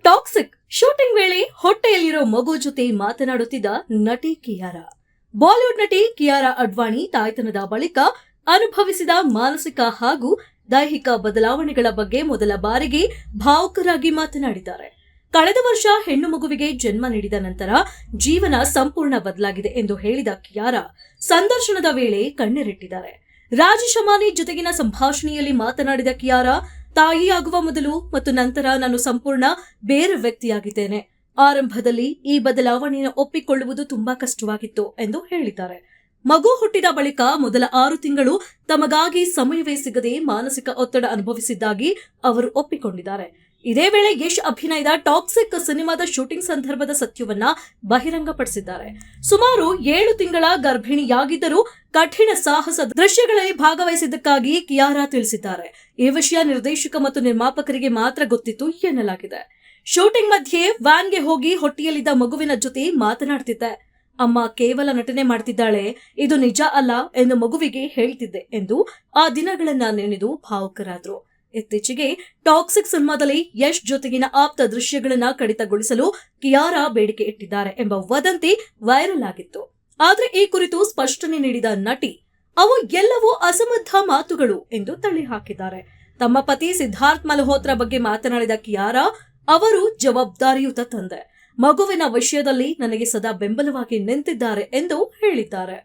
Toxic shooting ವೇಳೆ ಹೊಟ್ಟೆಯಲ್ಲಿರೋ ಮಗು ಜೊತೆ ಮಾತನಾಡುತ್ತಿದ್ದ ನಟಿ ಕಿಯಾರಾ. ಬಾಲಿವುಡ್ ನಟಿ ಕಿಯಾರಾ ಅಡ್ವಾಣಿ ತಾಯ್ತನದ ಬಳಿಕ ಅನುಭವಿಸಿದ ಮಾನಸಿಕ ಹಾಗೂ ದೈಹಿಕ ಬದಲಾವಣೆಗಳ ಬಗ್ಗೆ ಮೊದಲ ಬಾರಿಗೆ ಭಾವುಕರಾಗಿ ಮಾತನಾಡಿದ್ದಾರೆ. ಕಳೆದ ವರ್ಷ ಹೆಣ್ಣು ಮಗುವಿಗೆ ಜನ್ಮ ನೀಡಿದ ನಂತರ ಜೀವನ ಸಂಪೂರ್ಣ ಬದಲಾಗಿದೆ ಎಂದು ಹೇಳಿದ ಕಿಯಾರಾ ಸಂದರ್ಶನದ ವೇಳೆ ಕಣ್ಣೀರಿಟ್ಟಿದ್ದಾರೆ. ರಾಜೇಶ್ ಅಮಾನಿ ಜೊತೆಗಿನ ಸಂಭಾಷಣೆಯಲ್ಲಿ ಮಾತನಾಡಿದ ಕಿಯಾರಾ, ತಾಯಿಯಾಗುವ ಮೊದಲು ಮತ್ತು ನಂತರ ನಾನು ಸಂಪೂರ್ಣ ಬೇರೆ ವ್ಯಕ್ತಿಯಾಗಿದ್ದೇನೆ. ಆರಂಭದಲ್ಲಿ ಈ ಬದಲಾವಣೆಯನ್ನು ಒಪ್ಪಿಕೊಳ್ಳುವುದು ತುಂಬಾ ಕಷ್ಟವಾಗಿತ್ತು ಎಂದು ಹೇಳಿದ್ದಾರೆ. ಮಗು ಹುಟ್ಟಿದ ಬಳಿಕ ಮೊದಲ 6 ತಿಂಗಳು ತಮಗಾಗಿ ಸಮಯವೇ ಸಿಗದೆ ಮಾನಸಿಕ ಒತ್ತಡ ಅನುಭವಿಸಿದ್ದಾಗಿ ಅವರು ಒಪ್ಪಿಕೊಂಡಿದ್ದಾರೆ. ಇದೇ ವೇಳೆ ಯಶ್ ಅಭಿನಯದ ಟಾಕ್ಸಿಕ್ ಸಿನಿಮಾದ ಶೂಟಿಂಗ್ ಸಂದರ್ಭದ ಸತ್ಯವನ್ನ ಬಹಿರಂಗಪಡಿಸಿದ್ದಾರೆ. ಸುಮಾರು 7 ತಿಂಗಳ ಗರ್ಭಿಣಿಯಾಗಿದ್ದರೂ ಕಠಿಣ ಸಾಹಸ ದೃಶ್ಯಗಳಲ್ಲಿ ಭಾಗವಹಿಸಿದ್ದಕ್ಕಾಗಿ ಕಿಯಾರಾ ತಿಳಿಸಿದ್ದಾರೆ. ಈ ವಿಷಯ ನಿರ್ದೇಶಕ ಮತ್ತು ನಿರ್ಮಾಪಕರಿಗೆ ಮಾತ್ರ ಗೊತ್ತಿತ್ತು ಎನ್ನಲಾಗಿದೆ. ಶೂಟಿಂಗ್ ಮಧ್ಯೆ ವ್ಯಾನ್ಗೆ ಹೋಗಿ ಹೊಟ್ಟೆಯಲ್ಲಿದ್ದ ಮಗುವಿನ ಜೊತೆ ಮಾತನಾಡ್ತಿದ್ದೆ. ಅಮ್ಮ ಕೇವಲ ನಟನೆ ಮಾಡ್ತಿದ್ದಾಳೆ, ಇದು ನಿಜ ಅಲ್ಲ ಎಂದು ಮಗುವಿಗೆ ಹೇಳ್ತಿದ್ದೆ ಎಂದು ಆ ದಿನಗಳನ್ನ ನೆನೆದು ಭಾವುಕರಾದ್ರು. ಇತ್ತೀಚೆಗೆ ಟಾಕ್ಸಿಕ್ ಸಿನಿಮಾದಲ್ಲಿ ಯಶ್ ಜೊತೆಗಿನ ಆಪ್ತ ದೃಶ್ಯಗಳನ್ನ ಕಡಿತಗೊಳಿಸಲು ಕಿಯಾರಾ ಬೇಡಿಕೆ ಇಟ್ಟಿದ್ದಾರೆ ಎಂಬ ವದಂತಿ ವೈರಲ್ ಆಗಿತ್ತು. ಆದ್ರೆ ಈ ಕುರಿತು ಸ್ಪಷ್ಟನೆ ನೀಡಿದ ನಟಿ, ಅವು ಎಲ್ಲವೂ ಅಸಂಬದ್ಧ ಮಾತುಗಳು ಎಂದು ತಳ್ಳಿ ಹಾಕಿದ್ದಾರೆ. ತಮ್ಮ ಪತಿ ಸಿದ್ಧಾರ್ಥ್ ಮಲ್ಹೋತ್ರಾ ಬಗ್ಗೆ ಮಾತನಾಡಿದ ಕಿಯಾರಾ, ಅವರು ಜವಾಬ್ದಾರಿಯುತ ತಂದೆ, ಮಗುವಿನ ವಿಷಯದಲ್ಲಿ ನನಗೆ ಸದಾ ಬೆಂಬಲವಾಗಿ ನಿಂತಿದ್ದಾರೆ ಎಂದು ಹೇಳಿದ್ದಾರೆ.